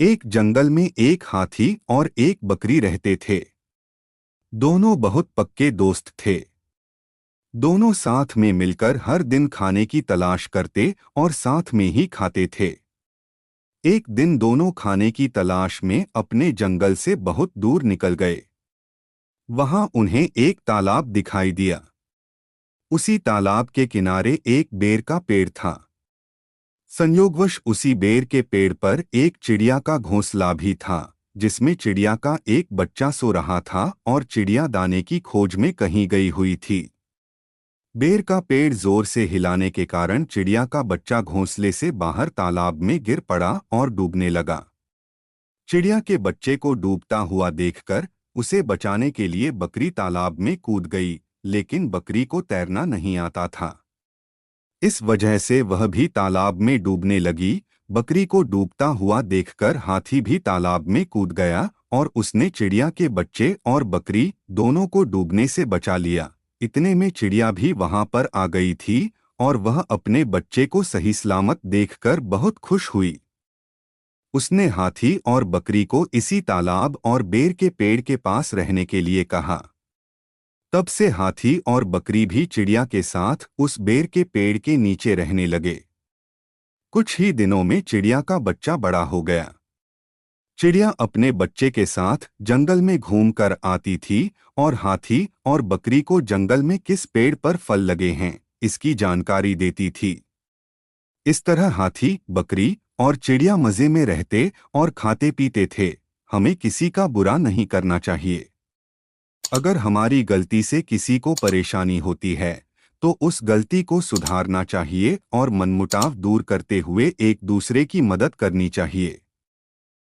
एक जंगल में एक हाथी और एक बकरी रहते थे। दोनों बहुत पक्के दोस्त थे। दोनों साथ में मिलकर हर दिन खाने की तलाश करते और साथ में ही खाते थे। एक दिन दोनों खाने की तलाश में अपने जंगल से बहुत दूर निकल गए। वहां उन्हें एक तालाब दिखाई दिया। उसी तालाब के किनारे एक बेर का पेड़ था। संयोगवश उसी बेर के पेड़ पर एक चिड़िया का घोंसला भी था, जिसमें चिड़िया का एक बच्चा सो रहा था और चिड़िया दाने की खोज में कहीं गई हुई थी। बेर का पेड़ जोर से हिलाने के कारण चिड़िया का बच्चा घोंसले से बाहर तालाब में गिर पड़ा और डूबने लगा। चिड़िया के बच्चे को डूबता हुआ देखकर उसे बचाने के लिए बकरी तालाब में कूद गई, लेकिन बकरी को तैरना नहीं आता था। इस वजह से वह भी तालाब में डूबने लगी। बकरी को डूबता हुआ देखकर हाथी भी तालाब में कूद गया और उसने चिड़िया के बच्चे और बकरी दोनों को डूबने से बचा लिया। इतने में चिड़िया भी वहां पर आ गई थी और वह अपने बच्चे को सही सलामत देखकर बहुत खुश हुई। उसने हाथी और बकरी को इसी तालाब और बेर के पेड़ के पास रहने के लिए कहा। तब से हाथी और बकरी भी चिड़िया के साथ उस बेर के पेड़ के नीचे रहने लगे। कुछ ही दिनों में चिड़िया का बच्चा बड़ा हो गया। चिड़िया अपने बच्चे के साथ जंगल में घूमकर आती थी और हाथी और बकरी को जंगल में किस पेड़ पर फल लगे हैं इसकी जानकारी देती थी। इस तरह हाथी, बकरी और चिड़िया मजे में रहते और खाते पीते थे। हमें किसी का बुरा नहीं करना चाहिए। अगर हमारी गलती से किसी को परेशानी होती है तो उस गलती को सुधारना चाहिए और मनमुटाव दूर करते हुए एक दूसरे की मदद करनी चाहिए।